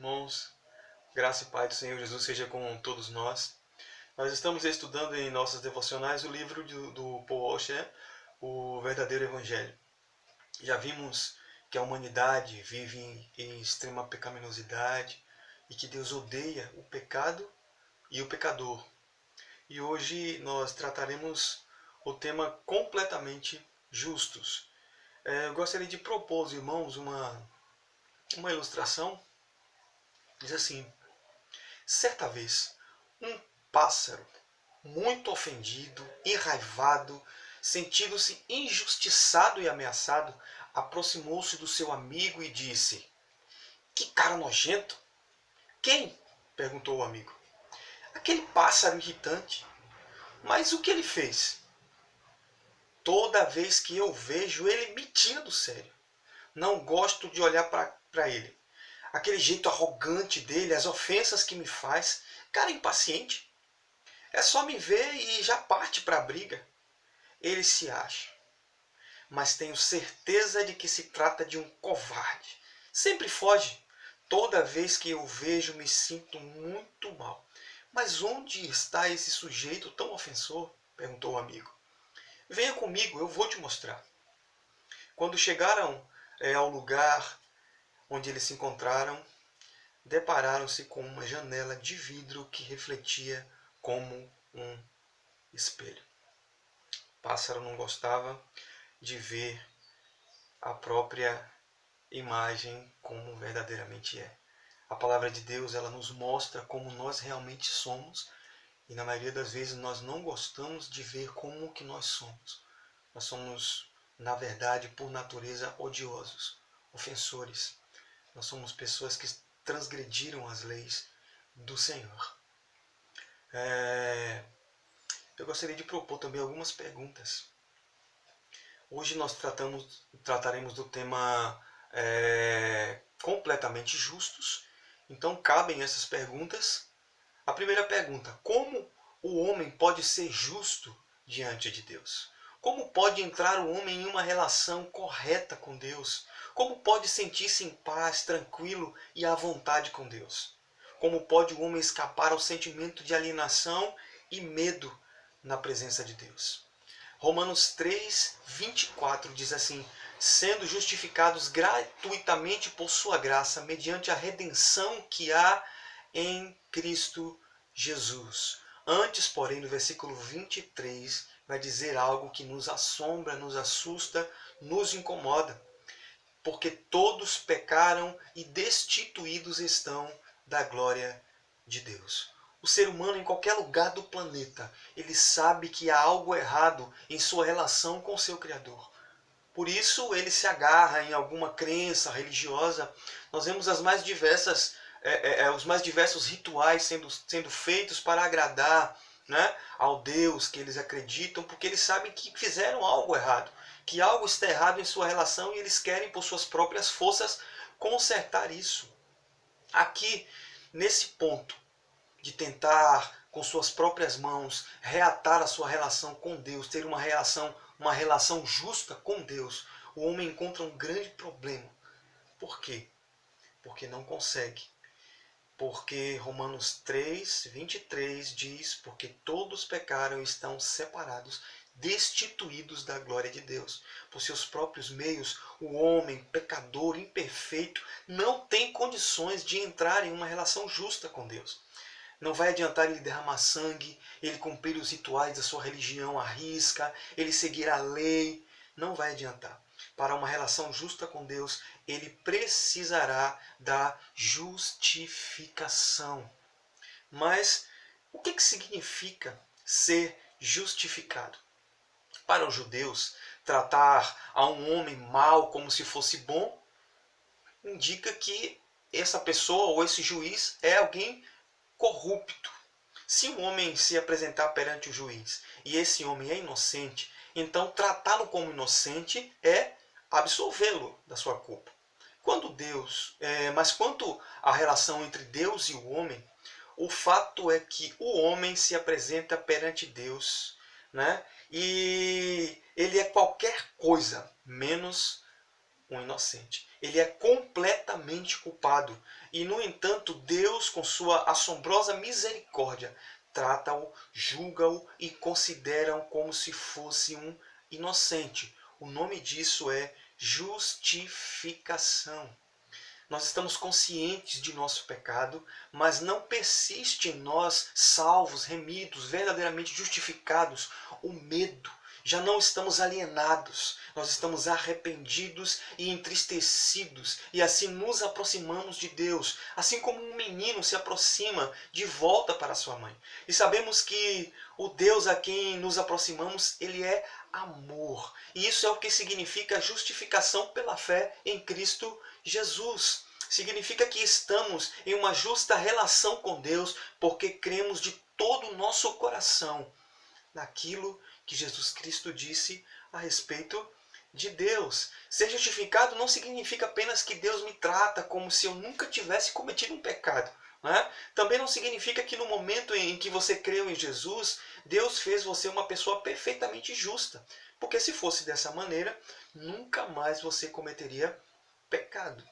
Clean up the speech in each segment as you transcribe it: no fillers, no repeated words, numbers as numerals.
irmãos. Graça e paz do Senhor Jesus seja com todos nós. Nós estamos estudando em nossas devocionais o livro do Paul Washer, o verdadeiro Evangelho. Já vimos que a humanidade vive em extrema pecaminosidade e que Deus odeia o pecado e o pecador. E hoje nós trataremos o tema completamente justos. Eu gostaria de propor aos irmãos uma ilustração. Diz assim: certa vez, um pássaro, muito ofendido, enraivado, sentindo-se injustiçado e ameaçado, aproximou-se do seu amigo e disse: "Que cara nojento!" "Quem?" perguntou o amigo. "Aquele pássaro irritante." "Mas o que ele fez?" "Toda vez que eu vejo, ele me tira do sério. Não gosto de olhar para ele. Aquele jeito arrogante dele, as ofensas que me faz. Cara impaciente. É só me ver e já parte para a briga." Ele se acha, mas tenho certeza de que se trata de um covarde. Sempre foge. Toda vez que eu vejo, me sinto muito mal. "Mas onde está esse sujeito tão ofensor?" perguntou o amigo. "Venha comigo, eu vou te mostrar." Quando chegaram ao lugar onde eles se encontraram, depararam-se com uma janela de vidro que refletia como um espelho. O pássaro não gostava de ver a própria imagem como verdadeiramente é. A palavra de Deus, ela nos mostra como nós realmente somos, e na maioria das vezes nós não gostamos de ver como que nós somos. Nós somos, na verdade, por natureza, odiosos, ofensores. Nós somos pessoas que transgrediram as leis do Senhor. Eu gostaria de propor também algumas perguntas. Hoje nós trataremos do tema completamente justos. Então cabem essas perguntas. A primeira pergunta: como o homem pode ser justo diante de Deus? Como pode entrar o homem em uma relação correta com Deus? Como pode sentir-se em paz, tranquilo e à vontade com Deus? Como pode o homem escapar ao sentimento de alienação e medo na presença de Deus? Romanos 3, 24 diz assim: sendo justificados gratuitamente por sua graça, mediante a redenção que há em Cristo Jesus. Antes, porém, no versículo 23, vai dizer algo que nos assombra, nos assusta, nos incomoda. Porque todos pecaram e destituídos estão da glória de Deus. O ser humano, em qualquer lugar do planeta, ele sabe que há algo errado em sua relação com seu Criador. Por isso ele se agarra em alguma crença religiosa. Nós vemos os mais diversos rituais sendo feitos para agradar, né, ao Deus que eles acreditam, porque eles sabem que fizeram algo errado, que algo está errado em sua relação e eles querem, por suas próprias forças, consertar isso. Aqui, nesse ponto de tentar, com suas próprias mãos, reatar a sua relação com Deus, ter uma relação justa com Deus, o homem encontra um grande problema. Por quê? Porque não consegue. Porque Romanos 3, 23 diz: porque todos pecaram e estão separados, destituídos da glória de Deus. Por seus próprios meios, o homem, pecador, imperfeito, não tem condições de entrar em uma relação justa com Deus. Não vai adiantar ele derramar sangue, ele cumprir os rituais da sua religião à risca, ele seguir a lei. Não vai adiantar. Para uma relação justa com Deus, ele precisará da justificação. Mas o que significa ser justificado? Para os judeus, tratar a um homem mau como se fosse bom indica que essa pessoa ou esse juiz é alguém corrupto. Se um homem se apresentar perante o juiz e esse homem é inocente, então tratá-lo como inocente é absolvê-lo da sua culpa. Mas quanto à relação entre Deus e o homem, o fato é que o homem se apresenta perante Deus, né? E ele é qualquer coisa menos um inocente. Ele é completamente culpado. E, no entanto, Deus, com sua assombrosa misericórdia, trata-o, julga-o e considera-o como se fosse um inocente. O nome disso é justificação. Nós estamos conscientes de nosso pecado, mas não persiste em nós, salvos, remidos, verdadeiramente justificados, o medo. Já não estamos alienados, nós estamos arrependidos e entristecidos, e assim nos aproximamos de Deus, assim como um menino se aproxima de volta para sua mãe. E sabemos que o Deus a quem nos aproximamos, ele é amor. E isso é o que significa justificação pela fé em Cristo Jesus. Significa que estamos em uma justa relação com Deus, porque cremos de todo o nosso coração naquilo que Jesus Cristo disse a respeito de Deus. Ser justificado não significa apenas que Deus me trata como se eu nunca tivesse cometido um pecado. Né? Também não significa que no momento em que você creu em Jesus, Deus fez você uma pessoa perfeitamente justa. Porque se fosse dessa maneira, nunca mais você cometeria pecado.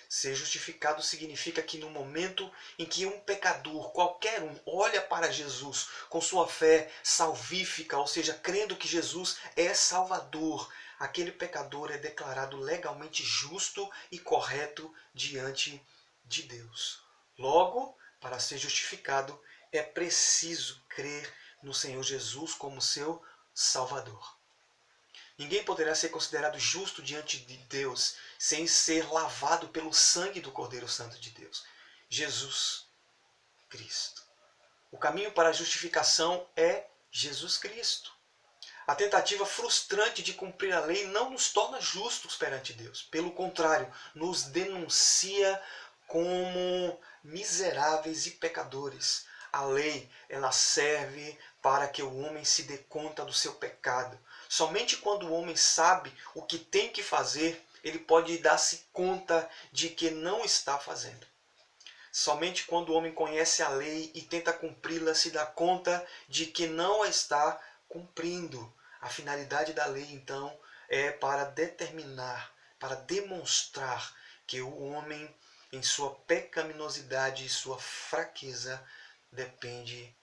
Ser justificado significa que no momento em que um pecador, qualquer um, olha para Jesus com sua fé salvífica, ou seja, crendo que Jesus é Salvador, aquele pecador é declarado legalmente justo e correto diante de Deus. Logo, para ser justificado, é preciso crer no Senhor Jesus como seu Salvador. Ninguém poderá ser considerado justo diante de Deus sem ser lavado pelo sangue do Cordeiro Santo de Deus, Jesus Cristo. O caminho para a justificação é Jesus Cristo. A tentativa frustrante de cumprir a lei não nos torna justos perante Deus. Pelo contrário, nos denuncia como miseráveis e pecadores. A lei, ela serve para que o homem se dê conta do seu pecado. Somente quando o homem sabe o que tem que fazer, ele pode dar-se conta de que não está fazendo. Somente quando o homem conhece a lei e tenta cumpri-la, se dá conta de que não a está cumprindo. A finalidade da lei, então, é para determinar, para demonstrar que o homem, em sua pecaminosidade e sua fraqueza, depende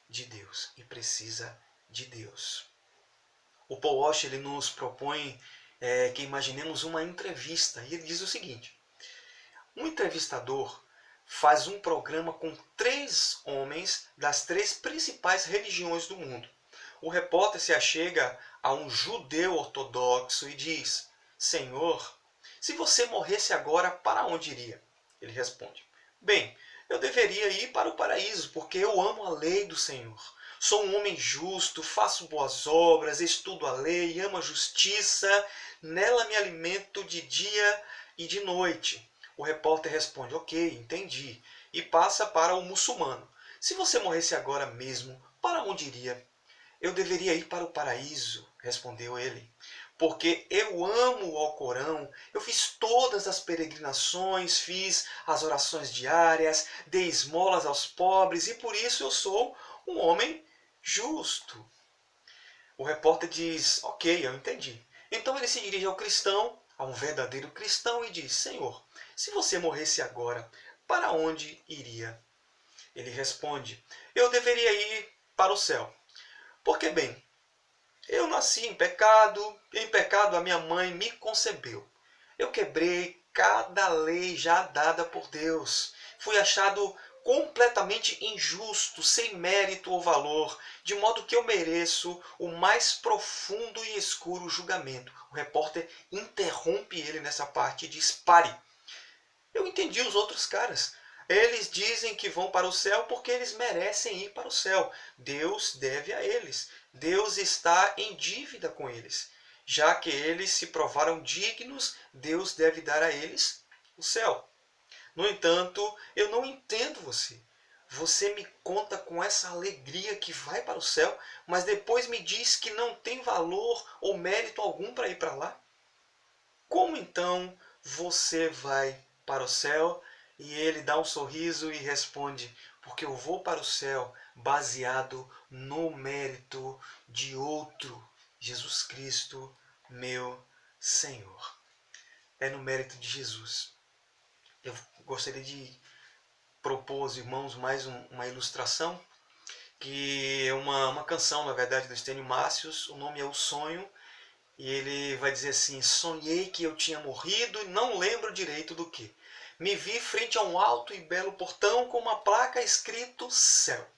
de Deus e precisa de Deus. O Paul Washer, ele nos propõe que imaginemos uma entrevista. E ele diz o seguinte: um entrevistador faz um programa com 3 homens das 3 principais religiões do mundo. O repórter se achega a um judeu ortodoxo e diz: Senhor, se você morresse agora, para onde iria? Ele responde: Bem, eu deveria ir para o paraíso, porque eu amo a lei do Senhor. Sou um homem justo, faço boas obras, estudo a lei, amo a justiça, nela me alimento de dia e de noite. O repórter responde: Ok, entendi. E passa para o muçulmano: Se você morresse agora mesmo, para onde iria? Eu deveria ir para o paraíso, respondeu ele, porque eu amo o Alcorão, eu fiz todas as peregrinações, fiz as orações diárias, dei esmolas aos pobres e por isso eu sou um homem justo. O repórter diz: Ok, eu entendi. Então ele se dirige ao cristão, a um verdadeiro cristão, e diz: Senhor, se você morresse agora, para onde iria? Ele responde: Eu deveria ir para o céu. Porque, bem, eu nasci em pecado a minha mãe me concebeu. Eu quebrei cada lei já dada por Deus. Fui achado completamente injusto, sem mérito ou valor, de modo que eu mereço o mais profundo e escuro julgamento. O repórter interrompe ele nessa parte e diz: Pare. Eu entendi os outros caras. Eles dizem que vão para o céu porque eles merecem ir para o céu. Deus deve a eles. Deus está em dívida com eles. Já que eles se provaram dignos, Deus deve dar a eles o céu. No entanto, eu não entendo você. Você me conta com essa alegria que vai para o céu, mas depois me diz que não tem valor ou mérito algum para ir para lá. Como então você vai para o céu? E ele dá um sorriso e responde: Porque eu vou para o céu baseado no mérito de outro, Jesus Cristo, meu Senhor. é no mérito de Jesus. Eu gostaria de propor aos irmãos mais uma ilustração, que é uma canção, na verdade, do Estênio Márcios. O nome é O Sonho, e ele vai dizer assim: sonhei que eu tinha morrido e não lembro direito do que. Me vi frente a um alto e belo portão com uma placa escrito céu.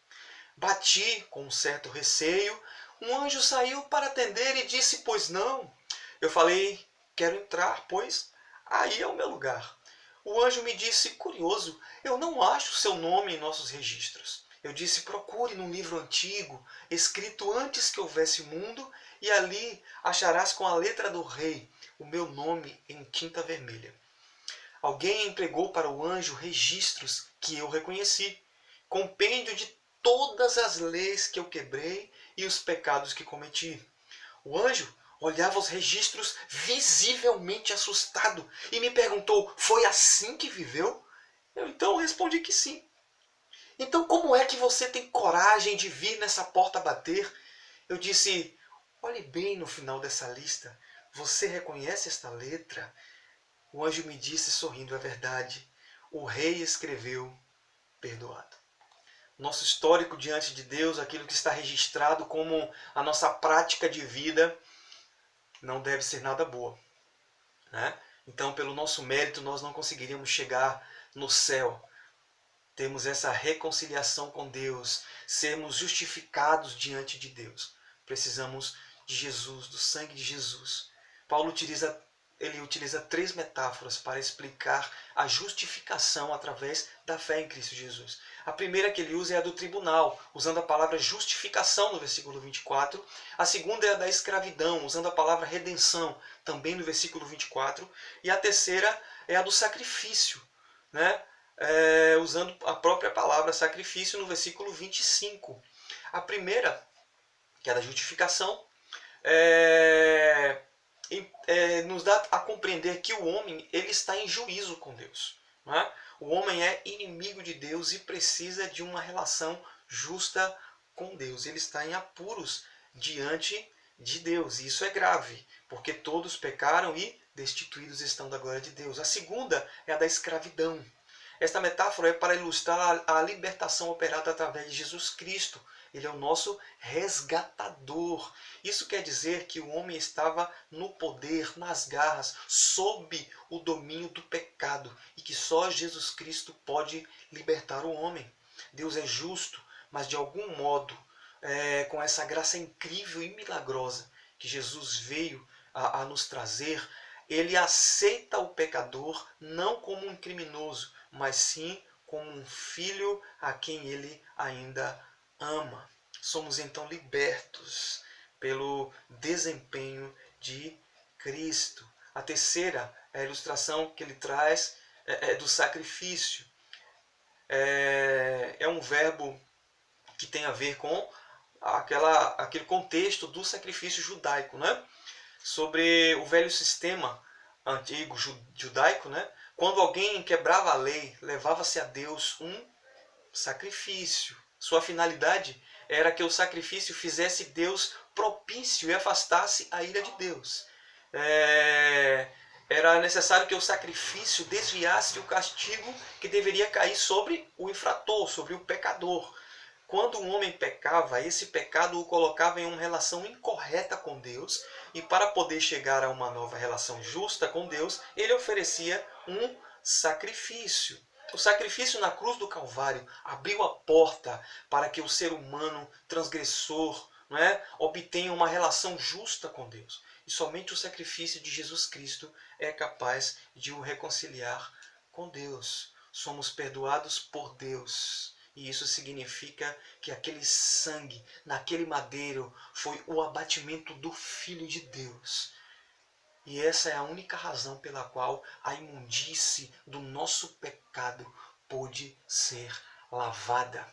Bati com um certo receio. Um anjo saiu para atender e disse: pois não. Eu falei: quero entrar, pois aí é o meu lugar. O anjo me disse: curioso, eu não acho seu nome em nossos registros. Eu disse: procure num livro antigo, escrito antes que houvesse mundo, e ali acharás com a letra do rei o meu nome em tinta vermelha. Alguém entregou para o anjo registros que eu reconheci, compêndio de todas as leis que eu quebrei e os pecados que cometi. O anjo olhava os registros visivelmente assustado e me perguntou: foi assim que viveu? Eu então respondi que sim. Então como é que você tem coragem de vir nessa porta bater? Eu disse: olhe bem no final dessa lista. Você reconhece esta letra? O anjo me disse sorrindo: é verdade. O rei escreveu: perdoado. Nosso histórico diante de Deus, aquilo que está registrado como a nossa prática de vida, não deve ser nada boa, né? Então, pelo nosso mérito, nós não conseguiríamos chegar no céu. Temos essa reconciliação com Deus, sermos justificados diante de Deus. Precisamos de Jesus, do sangue de Jesus. Paulo utiliza 3 metáforas para explicar a justificação através da fé em Cristo Jesus. A primeira que ele usa é a do tribunal, usando a palavra justificação no versículo 24. A segunda é a da escravidão, usando a palavra redenção, também no versículo 24. E a terceira é a do sacrifício, né? Usando a própria palavra sacrifício no versículo 25. A primeira, que é a da justificação, nos dá a compreender que o homem ele está em juízo com Deus, né? O homem é inimigo de Deus e precisa de uma relação justa com Deus. Ele está em apuros diante de Deus. E isso é grave, porque todos pecaram e destituídos estão da glória de Deus. A segunda é a da escravidão. Esta metáfora é para ilustrar a libertação operada através de Jesus Cristo. Ele é o nosso resgatador. Isso quer dizer que o homem estava no poder, nas garras, sob o domínio do pecado e que só Jesus Cristo pode libertar o homem. Deus é justo, mas de algum modo, com essa graça incrível e milagrosa que Jesus veio a nos trazer, ele aceita o pecador não como um criminoso, mas sim como um filho a quem ele ainda ama. Somos então libertos pelo desempenho de Cristo. A terceira é a ilustração que ele traz do sacrifício. É um verbo que tem a ver com aquele contexto do sacrifício judaico, né? Sobre o velho sistema antigo judaico, né? Quando alguém quebrava a lei, levava-se a Deus um sacrifício. Sua finalidade era que o sacrifício fizesse Deus propício e afastasse a ira de Deus. Era necessário que o sacrifício desviasse o castigo que deveria cair sobre o infrator, sobre o pecador. Quando um homem pecava, esse pecado o colocava em uma relação incorreta com Deus, e para poder chegar a uma nova relação justa com Deus, ele oferecia um sacrifício. O sacrifício na cruz do Calvário abriu a porta para que o ser humano transgressor, obtenha uma relação justa com Deus. E somente o sacrifício de Jesus Cristo é capaz de o reconciliar com Deus. Somos perdoados por Deus. E isso significa que aquele sangue naquele madeiro foi o abatimento do Filho de Deus. E essa é a única razão pela qual a imundície do nosso pecado pôde ser lavada.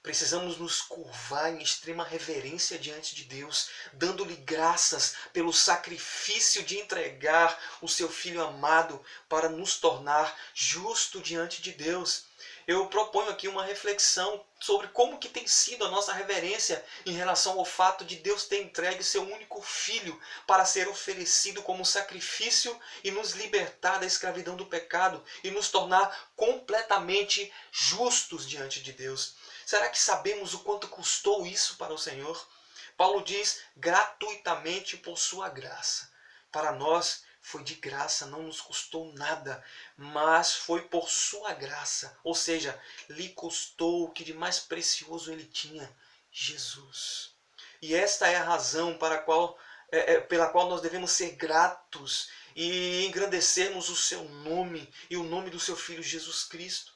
Precisamos nos curvar em extrema reverência diante de Deus, dando-lhe graças pelo sacrifício de entregar o seu Filho amado para nos tornar justos diante de Deus. eu proponho aqui uma reflexão sobre como que tem sido a nossa reverência em relação ao fato de Deus ter entregue seu único filho para ser oferecido como sacrifício e nos libertar da escravidão do pecado e nos tornar completamente justos diante de Deus. Será que sabemos o quanto custou isso para o Senhor? Paulo diz, gratuitamente por sua graça. Para nós foi de graça, não nos custou nada, mas foi por sua graça. Ou seja, lhe custou o que de mais precioso ele tinha, Jesus. E esta é a razão pela qual nós devemos ser gratos e engrandecermos o seu nome e o nome do seu Filho Jesus Cristo.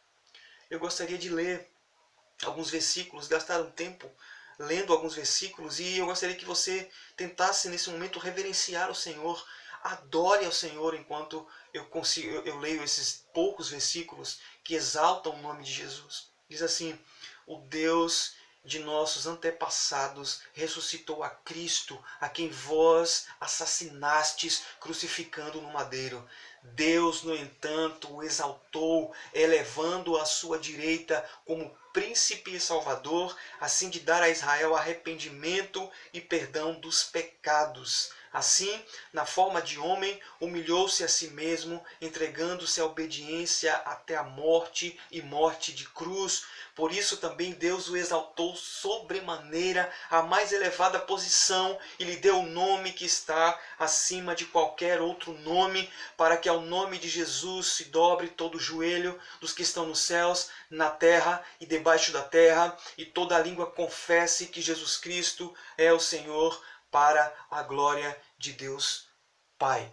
Eu gostaria de ler alguns versículos, gastar um tempo lendo alguns versículos, e eu gostaria que você tentasse nesse momento reverenciar o Senhor. Adore ao Senhor enquanto eu leio esses poucos versículos que exaltam o nome de Jesus. Diz assim: o Deus de nossos antepassados ressuscitou a Cristo, a quem vós assassinastes crucificando no madeiro. Deus, no entanto, o exaltou, elevando-o à sua direita como príncipe e salvador, assim de dar a Israel arrependimento e perdão dos pecados. Assim, na forma de homem, humilhou-se a si mesmo, entregando-se à obediência até a morte e morte de cruz. Por isso também Deus o exaltou sobremaneira à mais elevada posição e lhe deu o nome que está acima de qualquer outro nome, para que ao nome de Jesus se dobre todo o joelho dos que estão nos céus, na terra e debaixo da terra, e toda a língua confesse que Jesus Cristo é o Senhor, para a glória de Deus Pai.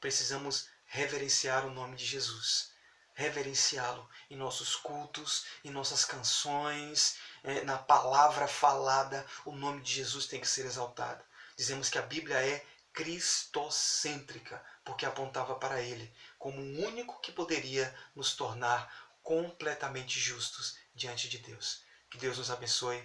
Precisamos reverenciar o nome de Jesus. Reverenciá-lo em nossos cultos, em nossas canções, na palavra falada. O nome de Jesus tem que ser exaltado. Dizemos que a Bíblia é cristocêntrica, porque apontava para Ele como o único que poderia nos tornar completamente justos diante de Deus. Que Deus nos abençoe